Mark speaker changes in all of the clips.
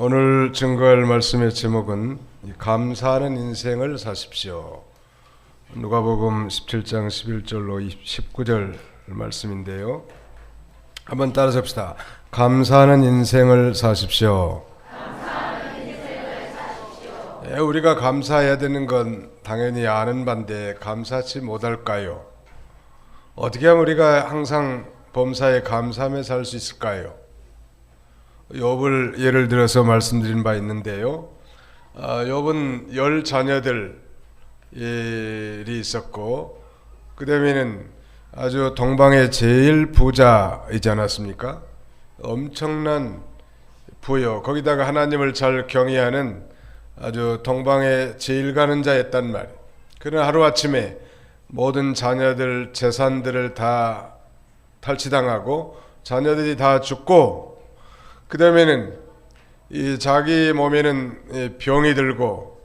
Speaker 1: 오늘 증거할 말씀의 제목은 감사하는 인생을 사십시오. 누가복음 17장 11절로 19절 말씀인데요. 한번 따라서 합시다. 감사하는 인생을 사십시오. 우리가 감사해야 되는 건 당연히 아는 바인데 감사치 못할까요? 어떻게 하면 우리가 항상 범사에 감사하며 살 수 있을까요? 욥을 예를 들어서 말씀드린 바 있는데요. 욥은 10 자녀들이 있었고 그 다음에는 아주 동방의 제일 부자이지 않았습니까? 엄청난 부여, 거기다가 하나님을 잘 경외하는 아주 동방의 제일 가는 자였단 말이에요. 그러나 하루아침에 모든 자녀들 재산들을 다 탈취당하고 자녀들이 다 죽고 그 다음에는 이 자기 몸에는 병이 들고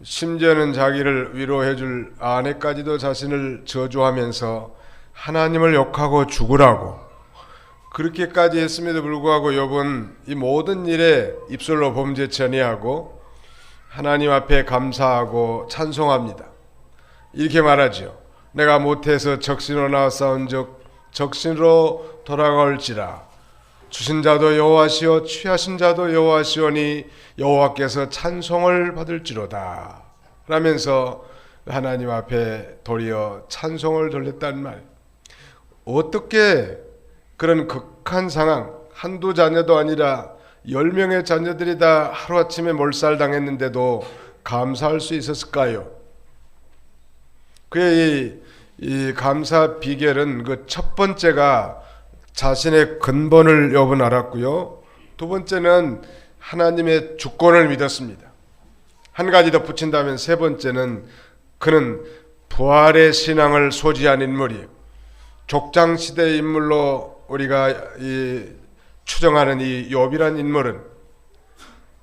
Speaker 1: 심지어는 자기를 위로해 줄 아내까지도 자신을 저주하면서 하나님을 욕하고 죽으라고 그렇게까지 했음에도 불구하고 욥은 이 모든 일에 입술로 범죄치 아니하고 하나님 앞에 감사하고 찬송합니다. 이렇게 말하죠. 내가 못해서 적신으로 나와 싸운즉 적신으로 돌아갈지라. 주신 자도 여호와시오 취하신 자도 여호와시오니 여호와께서 찬송을 받을지로다 라면서 하나님 앞에 도리어 찬송을 돌렸단 말. 어떻게 그런 극한 상황, 한두 자녀도 아니라 10명의 자녀들이 다 하루아침에 몰살당했는데도 감사할 수 있었을까요? 그의 이 감사 비결은 그 첫 번째가 자신의 근본을 욥은 알았고요. 두 번째는 하나님의 주권을 믿었습니다. 한 가지 더 붙인다면 세 번째는 그는 부활의 신앙을 소지한 인물이에요. 족장시대의 인물로 우리가 추정하는 이 욥이란 인물은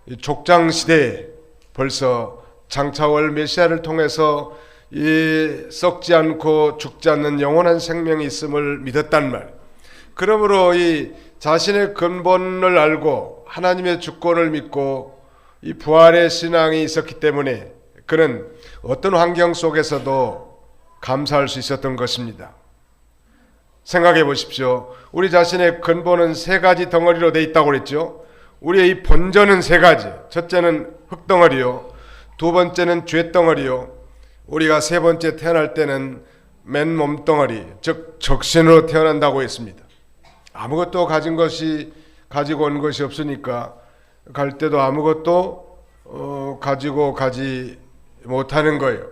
Speaker 1: 이 족장시대에 벌써 장차올 메시아를 통해서 이 썩지 않고 죽지 않는 영원한 생명이 있음을 믿었단 말. 그러므로 이 자신의 근본을 알고 하나님의 주권을 믿고 이 부활의 신앙이 있었기 때문에 그는 어떤 환경 속에서도 감사할 수 있었던 것입니다. 생각해 보십시오. 우리 자신의 근본은 세 가지 덩어리로 되어 있다고 그랬죠. 우리의 이 본전은 세 가지. 첫째는 흙덩어리요, 두 번째는 죄덩어리요, 우리가 세 번째 태어날 때는 맨 몸덩어리, 즉 적신으로 태어난다고 했습니다. 아무것도 가지고 온 것이 없으니까 갈 때도 아무것도 가지고 가지 못하는 거예요.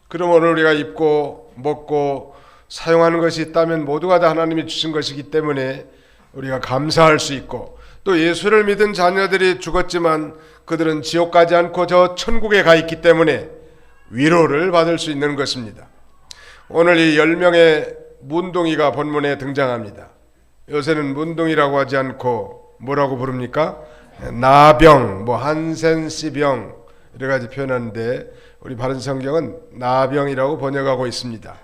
Speaker 1: 그럼 오늘 우리가 입고 먹고 사용하는 것이 있다면 모두가 다 하나님이 주신 것이기 때문에 우리가 감사할 수 있고, 또 예수를 믿은 자녀들이 죽었지만 그들은 지옥 가지 않고 저 천국에 가 있기 때문에 위로를 받을 수 있는 것입니다. 오늘 이 10명의 문둥이가 본문에 등장합니다. 요새는 문둥이라고 하지 않고 뭐라고 부릅니까? 나병, 한센시병 여러 가지 표현하는데 우리 바른 성경은 나병이라고 번역하고 있습니다.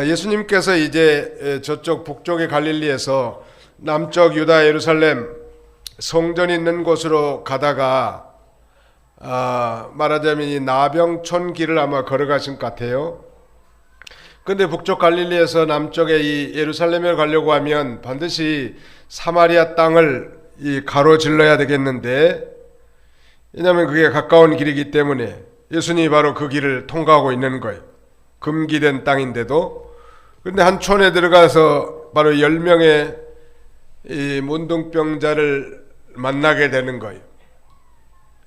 Speaker 1: 예수님께서 이제 저쪽 북쪽의 갈릴리에서 남쪽 유다 예루살렘 성전이 있는 곳으로 가다가 말하자면 이 나병촌 길을 아마 걸어가신 것 같아요. 근데 북쪽 갈릴리에서 남쪽에 이 예루살렘에 가려고 하면 반드시 사마리아 땅을 가로질러야 되겠는데, 왜냐하면 그게 가까운 길이기 때문에 예수님이 바로 그 길을 통과하고 있는 거예요. 금기된 땅인데도. 그런데 한 촌에 들어가서 바로 10명의 이 문둥병자를 만나게 되는 거예요.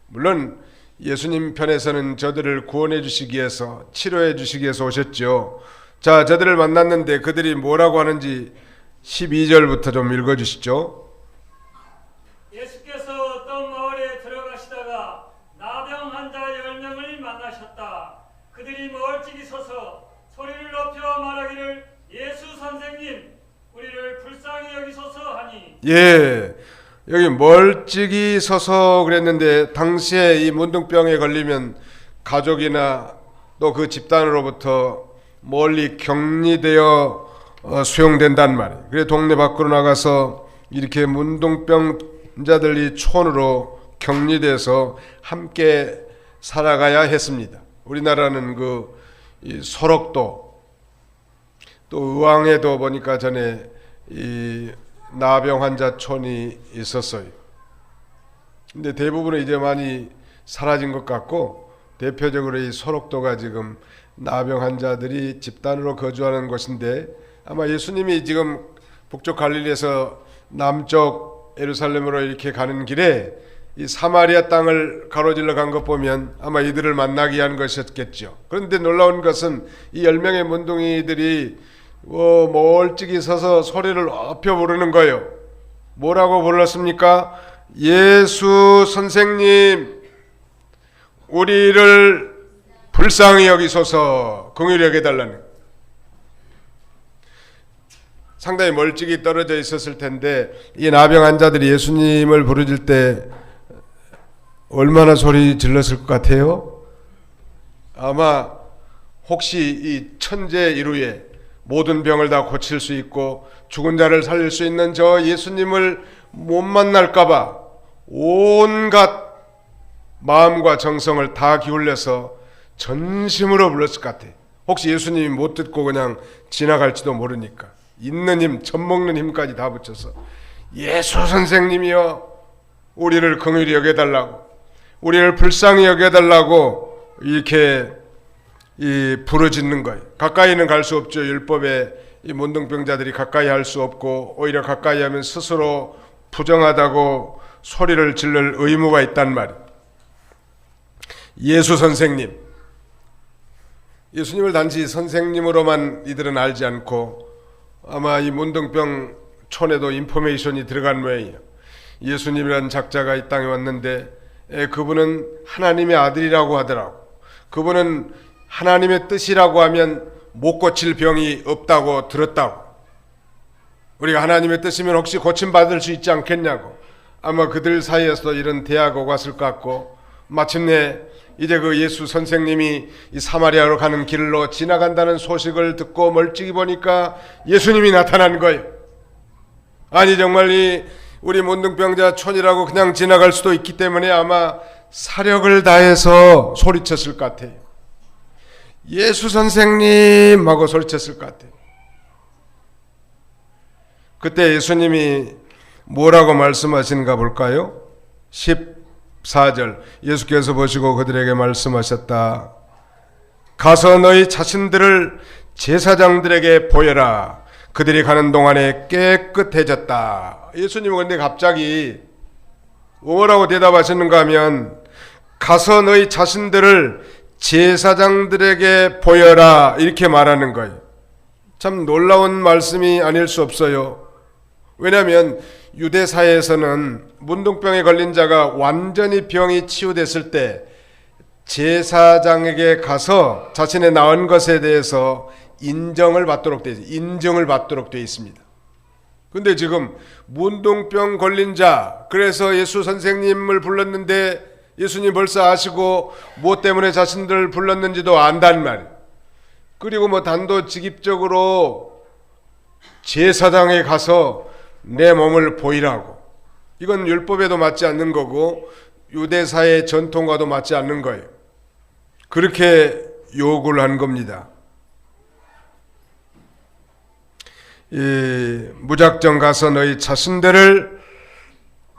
Speaker 1: 물론 예수님 편에서는 저들을 구원해 주시기 위해서, 치료해 주시기 위해서 오셨죠. 자, 저들을 만났는데 그들이 뭐라고 하는지 12절부터 좀 읽어주시죠.
Speaker 2: 예수께서 어떤 마을에 들어가시다가 나병 환자 10명을 만나셨다. 그들이 멀찍이 서서 소리를 높여 말하기를 예수 선생님, 우리를 불쌍히 여기소서 하니.
Speaker 1: 여기 멀찍이 서서 그랬는데 당시에 이 문둥병에 걸리면 가족이나 또 그 집단으로부터 멀리 격리되어 수용된단 말이에요. 그래 동네 밖으로 나가서 이렇게 문둥병 환자들이 촌으로 격리돼서 함께 살아가야 했습니다. 우리나라는 이 소록도 또 의왕에도 보니까 전에 이 나병 환자촌이 있었어요. 근데 대부분은 이제 많이 사라진 것 같고, 대표적으로 이 소록도가 지금 나병 환자들이 집단으로 거주하는 곳인데, 아마 예수님이 지금 북쪽 갈릴리에서 남쪽 예루살렘으로 이렇게 가는 길에 이 사마리아 땅을 가로질러 간 것 보면 아마 이들을 만나기 위한 것이었겠죠. 그런데 놀라운 것은 이 10명의 문둥이들이 멀찍이 서서 소리를 높여 부르는 거예요. 뭐라고 불렀습니까? 예수 선생님, 우리를 불쌍히 여기소서, 긍휼히 여겨달라는. 상당히 멀찍이 떨어져 있었을 텐데 이 나병 환자들이 예수님을 부르질 때 얼마나 소리 질렀을 것 같아요? 아마 혹시 이 천재 이루에 모든 병을 다 고칠 수 있고 죽은 자를 살릴 수 있는 저 예수님을 못 만날까봐 온갖 마음과 정성을 다 기울여서 전심으로 불렀을 것 같아. 혹시 예수님이 못 듣고 그냥 지나갈지도 모르니까 있는 힘, 젖먹는 힘까지 다 붙여서 예수 선생님이여, 우리를 긍휼히 여겨달라고, 우리를 불쌍히 여겨달라고 이렇게 부르짖는 거예요. 가까이는 갈 수 없죠. 율법에 이 문둥병자들이 가까이 할 수 없고, 오히려 가까이 하면 스스로 부정하다고 소리를 지를 의무가 있단 말이에요. 예수 선생님, 예수님을 단지 선생님으로만 이들은 알지 않고 아마 이 문둥병 촌에도 인포메이션이 들어간 모양이에요. 예수님이라는 작자가 이 땅에 왔는데 그분은 하나님의 아들이라고 하더라고. 그분은 하나님의 뜻이라고 하면 못 고칠 병이 없다고 들었다고. 우리가 하나님의 뜻이면 혹시 고침받을 수 있지 않겠냐고. 아마 그들 사이에서 이런 대화가 오갔을 것 같고, 마침내 이제 그 예수 선생님이 이 사마리아로 가는 길로 지나간다는 소식을 듣고 멀찍이 보니까 예수님이 나타난 거예요. 아니 정말 우리 문둥병자 촌이라고 그냥 지나갈 수도 있기 때문에 아마 사력을 다해서 소리쳤을 것 같아요. 예수 선생님 하고 소리쳤을 것 같아요. 그때 예수님이 뭐라고 말씀하시는가 볼까요? 14절 예수께서 보시고 그들에게 말씀하셨다. 가서 너희 자신들을 제사장들에게 보여라. 그들이 가는 동안에 깨끗해졌다. 예수님은 근데 갑자기 뭐라고 대답하셨는가 하면 가서 너희 자신들을 제사장들에게 보여라 이렇게 말하는 거예요. 참 놀라운 말씀이 아닐 수 없어요. 왜냐하면 유대사회에서는 문둥병에 걸린 자가 완전히 병이 치유됐을 때 제사장에게 가서 자신의 나은 것에 대해서 인정을 받도록 되어 있습니다. 근데 지금 문둥병 걸린 자, 그래서 예수 선생님을 불렀는데 예수님 벌써 아시고 무엇 때문에 자신들 불렀는지도 안단 말이에요. 그리고 단도직입적으로 제사장에 가서 내 몸을 보이라고. 이건 율법에도 맞지 않는 거고 유대사의 전통과도 맞지 않는 거예요. 그렇게 요구를 한 겁니다. 무작정 가서 너희 자신들을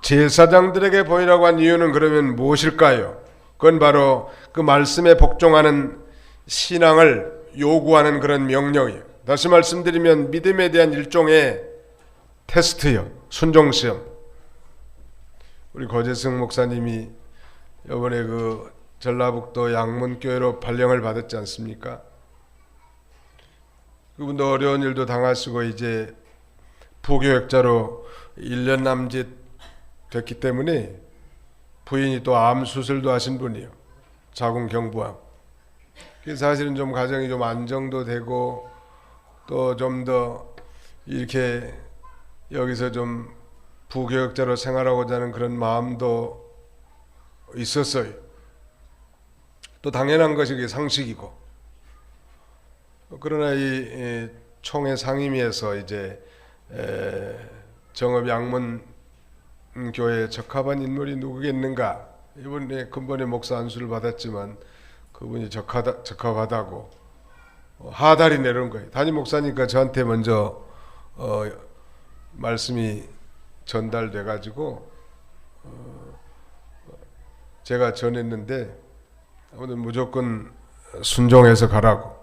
Speaker 1: 제사장들에게 보이라고 한 이유는 그러면 무엇일까요? 그건 바로 그 말씀에 복종하는 신앙을 요구하는 그런 명령이에요. 다시 말씀드리면 믿음에 대한 일종의 테스트요, 순종시험. 우리 고재승 목사님이 이번에 그 전라북도 양문교회로 발령을 받았지 않습니까? 그분도 어려운 일도 당하시고 이제 부교역자로 1년 남짓 됐기 때문에 부인이 또 암 수술도 하신 분이에요. 자궁경부암. 그래서 사실은 좀 가정이 좀 안정도 되고 또 좀 더 이렇게 여기서 좀 부교역자로 생활하고자 하는 그런 마음도 있었어요. 또 당연한 것이 그게 상식이고. 그러나 이 총회 상임위에서 이제 정읍 양문 교회에 적합한 인물이 누구겠는가? 이번에 근본의 목사 안수를 받았지만 그분이 적합하다고 하달이 내려온 거예요. 담임 목사니까 저한테 먼저 말씀이 전달돼 가지고 제가 전했는데 아무튼 무조건 순종해서 가라고.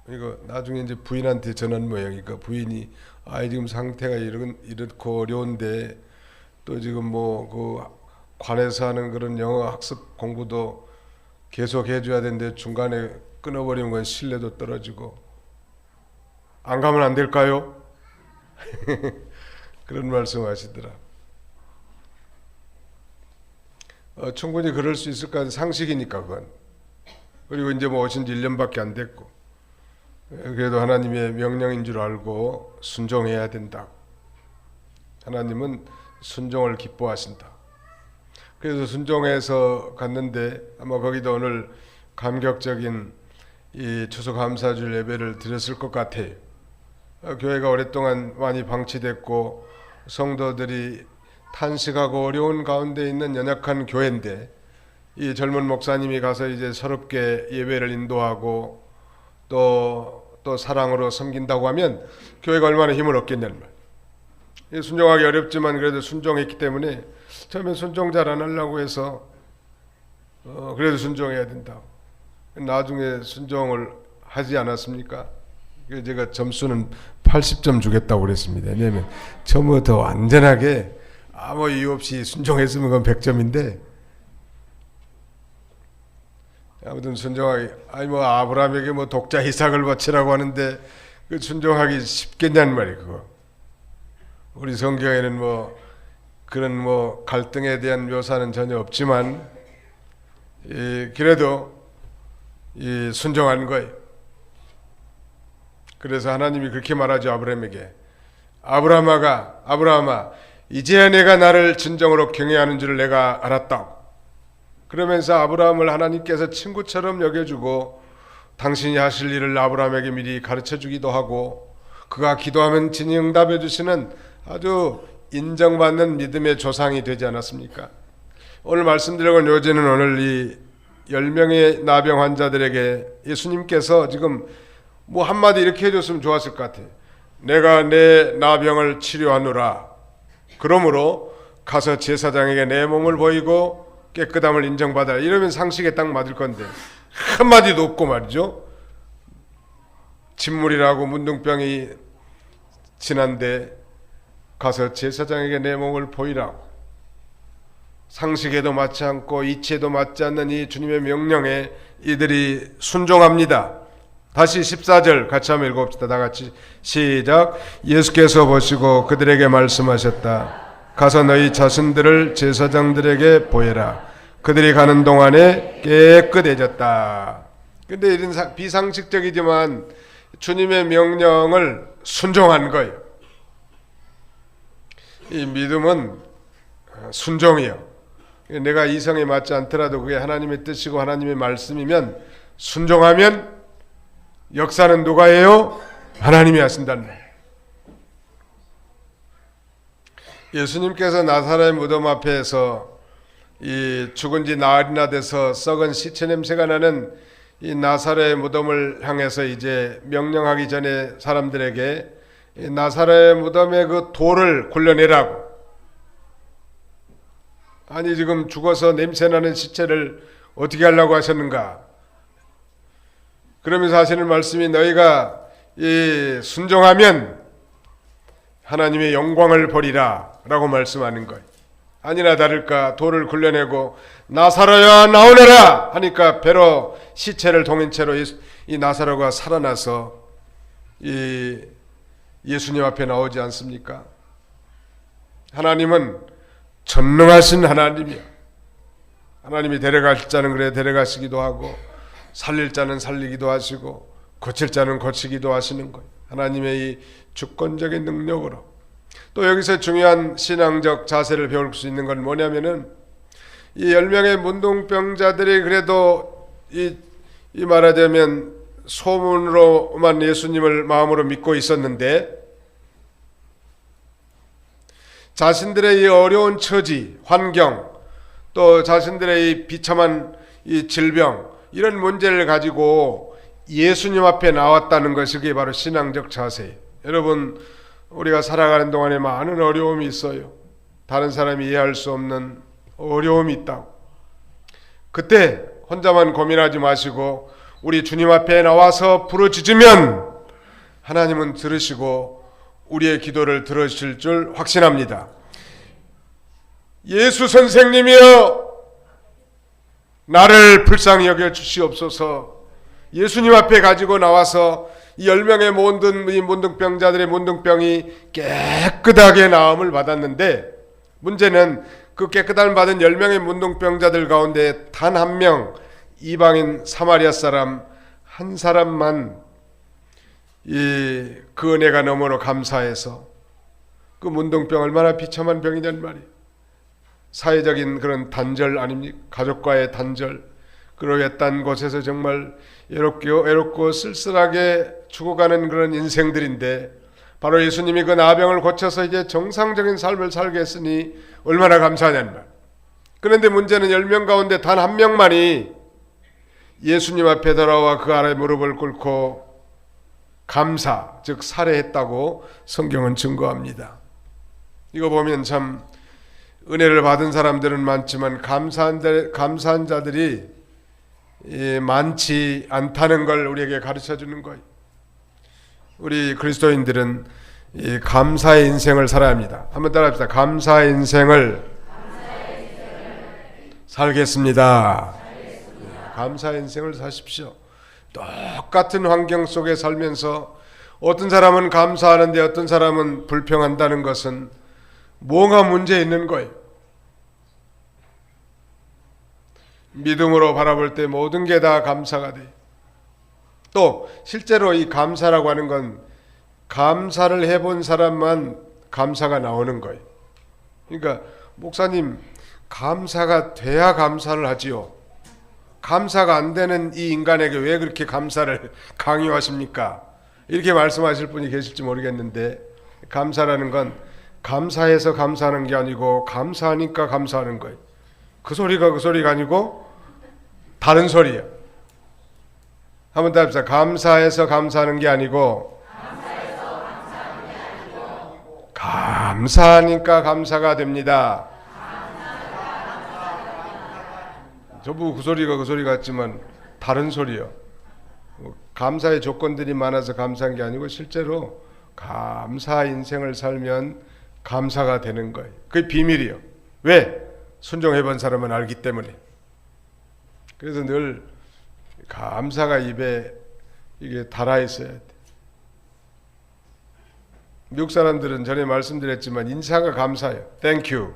Speaker 1: 이거 나중에 이제 부인한테 전한 모양이니까 부인이 지금 상태가 이렇고 어려운데 또 지금 뭐 그 관에서 하는 그런 영어 학습 공부도 계속 해줘야 되는데 중간에 끊어버리는 건 신뢰도 떨어지고 안 가면 안 될까요? 그런 말씀하시더라. 충분히 그럴 수 있을 것 같은 상식이니까 그건. 그리고 이제 뭐 오신 지 1년밖에 안 됐고 그래도 하나님의 명령인 줄 알고 순종해야 된다. 하나님은 순종을 기뻐하신다. 그래서 순종해서 갔는데 아마 거기도 오늘 감격적인 이 추수감사절 예배를 드렸을 것 같아요. 교회가 오랫동안 많이 방치됐고 성도들이 탄식하고 어려운 가운데 있는 연약한 교회인데 이 젊은 목사님이 가서 이제 새롭게 예배를 인도하고 또 사랑으로 섬긴다고 하면 교회가 얼마나 힘을 얻겠냐는 말. 순종하기 어렵지만 그래도 순종했기 때문에 처음에 순종 잘 안 하려고 해서 그래도 순종해야 된다. 나중에 순종을 하지 않았습니까? 제가 점수는 80점 주겠다고 그랬습니다. 왜냐하면 처음부터 완전하게 아무 이유 없이 순종했으면 그건 100점인데 아무튼 순종하기 뭐 아브라함에게 뭐 독자 이삭을 바치라고 하는데 그 순종하기 쉽겠냐는 말이에요. 그거 우리 성경에는 뭐 그런 뭐 갈등에 대한 묘사는 전혀 없지만 그래도 순종한 거예요. 그래서 하나님이 그렇게 말하죠. 아브라함에게 아브라함아 이제야 내가 나를 진정으로 경외하는 줄을 내가 알았다. 그러면서 아브라함을 하나님께서 친구처럼 여겨주고 당신이 하실 일을 아브라함에게 미리 가르쳐주기도 하고 그가 기도하면 진히 응답해 주시는 아주 인정받는 믿음의 조상이 되지 않았습니까? 오늘 말씀드린 요지는 오늘 이 10명의 나병 환자들에게 예수님께서 지금 뭐 한마디 이렇게 해줬으면 좋았을 것 같아요. 내가 내 나병을 치료하노라. 그러므로 가서 제사장에게 내 몸을 보이고 깨끗함을 인정받아라. 이러면 상식에 딱 맞을 건데 한마디도 없고 말이죠. 진물이라고 문둥병이 지난데 가서 제사장에게 내 몸을 보이라고. 상식에도 맞지 않고 이치에도 맞지 않는 이 주님의 명령에 이들이 순종합니다. 다시 14절 같이 한번 읽어봅시다. 다 같이 시작. 예수께서 보시고 그들에게 말씀하셨다. 가서 너희 자신들을 제사장들에게 보여라. 그들이 가는 동안에 깨끗해졌다. 근데 이런 비상식적이지만 주님의 명령을 순종한 거예요. 이 믿음은 순종이요. 내가 이성에 맞지 않더라도 그게 하나님의 뜻이고 하나님의 말씀이면 순종하면 역사는 누가 해요? 하나님이 하신다는 거예요. 예수님께서 나사렛 무덤 앞에서 이 죽은 지 나흘이나 돼서 썩은 시체 냄새가 나는 이 나사렛 무덤을 향해서 이제 명령하기 전에 사람들에게 이 나사렛 무덤의 그 돌을 굴려내라고. 아니 지금 죽어서 냄새나는 시체를 어떻게 하려고 하셨는가? 그러면서 하시는 말씀이 너희가 이 순종하면 하나님의 영광을 보리라 라고 말씀하는 거예요. 아니나 다를까 돌을 굴려내고 나사로야 나오너라 하니까 배로 시체를 동인 채로 이 나사로가 살아나서 이 예수님 앞에 나오지 않습니까? 하나님은 전능하신 하나님이야. 하나님이 데려가실 자는 그래 데려가시기도 하고 살릴 자는 살리기도 하시고 고칠 자는 고치기도 하시는 거예요. 하나님의 이 주권적인 능력으로. 또 여기서 중요한 신앙적 자세를 배울 수 있는 건 뭐냐면은 이 10명의 문둥병자들이 그래도 이 말하자면 소문으로만 예수님을 마음으로 믿고 있었는데 자신들의 이 어려운 처지, 환경, 또 자신들의 이 비참한 이 질병, 이런 문제를 가지고 예수님 앞에 나왔다는 것이 그게 바로 신앙적 자세. 여러분, 우리가 살아가는 동안에 많은 어려움이 있어요. 다른 사람이 이해할 수 없는 어려움이 있다고. 그때 혼자만 고민하지 마시고 우리 주님 앞에 나와서 부르짖으면 하나님은 들으시고 우리의 기도를 들으실 줄 확신합니다. 예수 선생님이여, 나를 불쌍히 여겨 주시옵소서. 예수님 앞에 가지고 나와서 이 10명의 모든 이 문둥병자들의 문둥병이 깨끗하게 나음을 받았는데, 문제는 그 깨끗함을 받은 10명의 문둥병자들 가운데 단 한 명, 이방인 사마리아 사람 한 사람만 그 은혜가 너무나 감사해서, 그 문둥병 얼마나 비참한 병이란 말이에요. 사회적인 그런 단절 아닙니까? 가족과의 단절. 그러게 딴 곳에서 정말 외롭고 쓸쓸하게 죽어가는 그런 인생들인데, 바로 예수님이 그 나병을 고쳐서 이제 정상적인 삶을 살게 했으니 얼마나 감사하냐는 말. 그런데 문제는 10명 가운데 단 한 명만이 예수님 앞에 돌아와 그 아래 무릎을 꿇고 감사, 즉 살해했다고 성경은 증거합니다. 이거 보면 참 은혜를 받은 사람들은 많지만 감사한 자들이 많지 않다는 걸 우리에게 가르쳐주는 거예요. 우리 그리스도인들은 이 감사의 인생을 살아야 합니다. 한번 따라합시다. 감사의 인생을 살겠습니다. 감사의 인생을 사십시오. 똑같은 환경 속에 살면서 어떤 사람은 감사하는데 어떤 사람은 불평한다는 것은 뭐가 문제 있는 거예요. 믿음으로 바라볼 때 모든 게 다 감사가 돼요. 또 실제로 이 감사라고 하는 건 감사를 해본 사람만 감사가 나오는 거예요. 그러니까 목사님, 감사가 돼야 감사를 하지요. 감사가 안 되는 이 인간에게 왜 그렇게 감사를 강요하십니까? 이렇게 말씀하실 분이 계실지 모르겠는데, 감사라는 건 감사해서 감사하는 게 아니고 감사하니까 감사하는 거예요. 그 소리가 아니고 다른 소리예요. 한번 더 합시다. 감사해서 감사하는 게 아니고 감사하니까 감사가 됩니다. 저도 그 소리 같지만 다른 소리요. 감사의 조건들이 많아서 감사한 게 아니고 실제로 감사 인생을 살면 감사가 되는 거예요. 그게 비밀이요. 왜? 순종해본 사람은 알기 때문에. 그래서 늘 감사가 입에 이게 달아 있어야 돼. 미국 사람들은 전에 말씀드렸지만 인사가 감사해요. Thank you,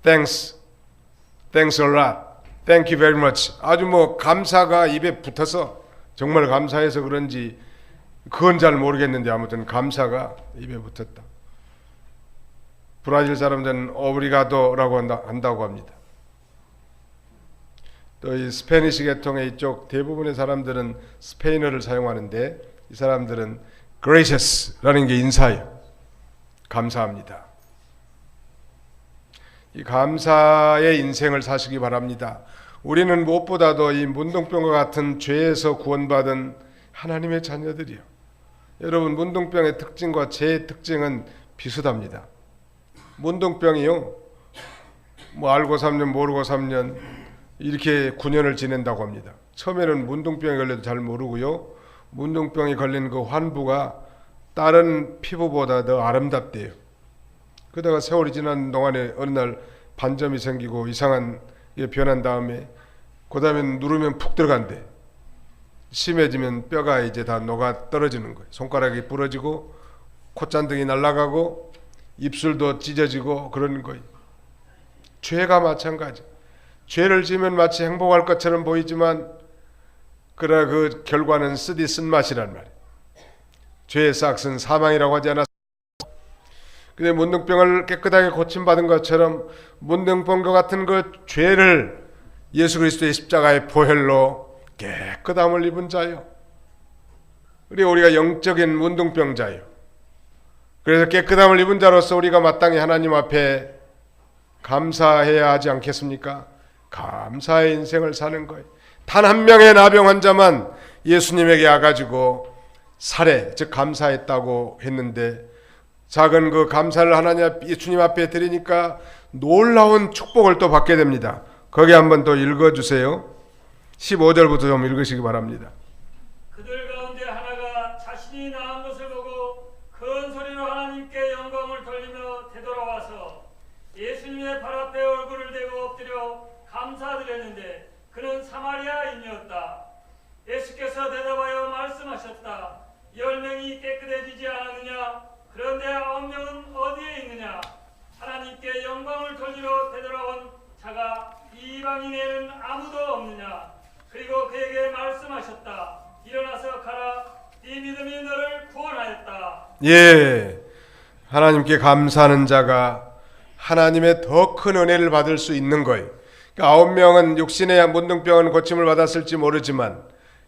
Speaker 1: thanks a lot, thank you very much. 아주 감사가 입에 붙어서 정말 감사해서 그런지 그건 잘 모르겠는데 아무튼 감사가 입에 붙었다. 브라질 사람들은 오브리가도라고 한다고 합니다. 또 이 스페니시 계통의 이쪽 대부분의 사람들은 스페인어를 사용하는데 이 사람들은 gracious라는 게 인사예요. 감사합니다. 이 감사의 인생을 사시기 바랍니다. 우리는 무엇보다도 이 문둥병과 같은 죄에서 구원받은 하나님의 자녀들이요. 여러분, 문둥병의 특징과 죄의 특징은 비슷합니다. 문둥병이요, 알고 3년 모르고 3년 이렇게 9년을 지낸다고 합니다. 처음에는 문둥병에 걸려도 잘 모르고요, 문둥병이 걸린 그 환부가 다른 피부보다 더 아름답대요. 그러다가 세월이 지난 동안에 어느 날 반점이 생기고 이상한 게 변한 다음에 그 다음에 누르면 푹 들어간대. 심해지면 뼈가 이제 다 녹아 떨어지는 거예요. 손가락이 부러지고 콧잔등이 날아가고 입술도 찢어지고 그러는 거예요. 죄가 마찬가지. 죄를 지으면 마치 행복할 것처럼 보이지만 그러나 그 결과는 쓰디 쓴맛이란 말이에요. 죄의 싹은 사망이라고 하지 않았습니까? 근데 문둥병을 깨끗하게 고침받은 것처럼 문둥병과 같은 그 죄를 예수 그리스도의 십자가의 보혈로 깨끗함을 입은 자요. 그리고 우리가 영적인 문둥병자요. 그래서 깨끗함을 입은 자로서 우리가 마땅히 하나님 앞에 감사해야 하지 않겠습니까? 감사의 인생을 사는 거예요. 단 한 명의 나병 환자만 예수님에게 와가지고 살해, 즉 감사했다고 했는데 작은 그 감사를 예수님 앞에 드리니까 놀라운 축복을 또 받게 됩니다. 거기 한번 더 읽어주세요. 15절부터 좀 읽으시기 바랍니다.
Speaker 2: 그들 가운데 하나가 자신이 나은 것을 보고 큰 소리로 하나님께 영광을 돌리며 되돌아와서 예수님의 발 앞에 얼굴을 대고 엎드려 감사드렸는데 그는 사마리아인이었다. 예수께서 대답하여 말씀하셨다. 10명이 깨끗해지지 않았느냐? 그런데 9명은 어디에 있느냐? 하나님께 영광을 돌리러 되돌아온 자가 이방인에는 아무도 없느냐? 그리고 그에게 말씀하셨다. 일어나서 가라. 네 믿음이 너를 구원하였다.
Speaker 1: 예, 하나님께 감사하는 자가 하나님의 더 큰 은혜를 받을 수 있는 거예요. 그러니까 9명은 육신의 문둥병은 고침을 받았을지 모르지만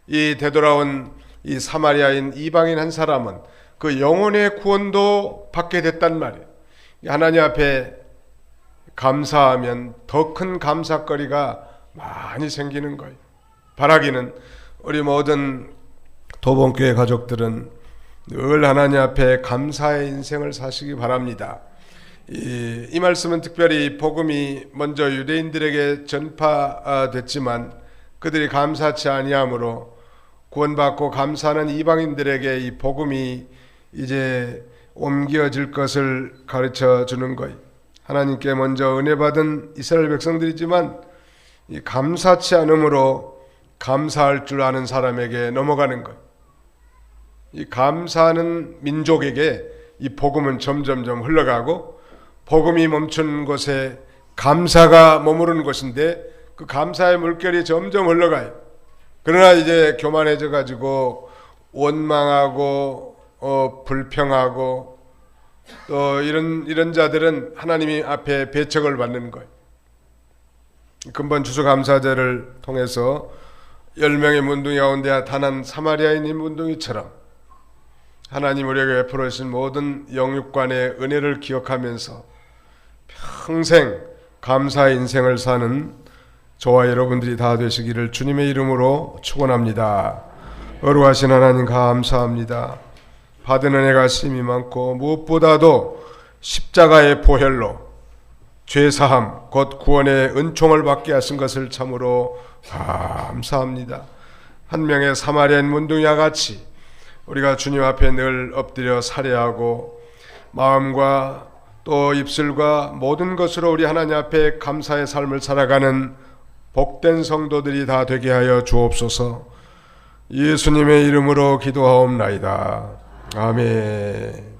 Speaker 1: 이 되돌아온 이 사마리아인 이방인 한 사람은 그 영혼의 구원도 받게 됐단 말이에요. 하나님 앞에 감사하면 더 큰 감사거리가 많이 생기는 거예요. 바라기는 우리 모든 도봉교회 가족들은 늘 하나님 앞에 감사의 인생을 사시기 바랍니다. 이 말씀은 특별히 복음이 먼저 유대인들에게 전파됐지만 그들이 감사치 아니함으로 구원받고 감사하는 이방인들에게 이 복음이 이제 옮겨질 것을 가르쳐 주는 거예요. 하나님께 먼저 은혜 받은 이스라엘 백성들이지만 이 감사치 않음으로 감사할 줄 아는 사람에게 넘어가는 거예요. 이 감사하는 민족에게 이 복음은 점점점 흘러가고 복음이 멈춘 곳에 감사가 머무르는 것인데 그 감사의 물결이 점점 흘러가요. 그러나 이제 교만해져 가지고 원망하고 불평하고 또 이런 자들은 하나님이 앞에 배척을 받는 거예요. 근본 추수감사제를 통해서 10명의 문둥이 가운데 단 한 사마리아인의 문둥이처럼 하나님 우리에게 베풀어 주신 모든 영육간의 은혜를 기억하면서 평생 감사의 인생을 사는 저와 여러분들이 다 되시기를 주님의 이름으로 축원합니다. 거룩하신 하나님 감사합니다. 받은 은혜가 심히 많고 무엇보다도 십자가의 보혈로 죄사함 곧 구원의 은총을 받게 하신 것을 참으로 감사합니다. 한 명의 사마리아인 문둥이와 같이 우리가 주님 앞에 늘 엎드려 살해하고 마음과 또 입술과 모든 것으로 우리 하나님 앞에 감사의 삶을 살아가는 복된 성도들이 다 되게 하여 주옵소서. 예수님의 이름으로 기도하옵나이다. 아멘.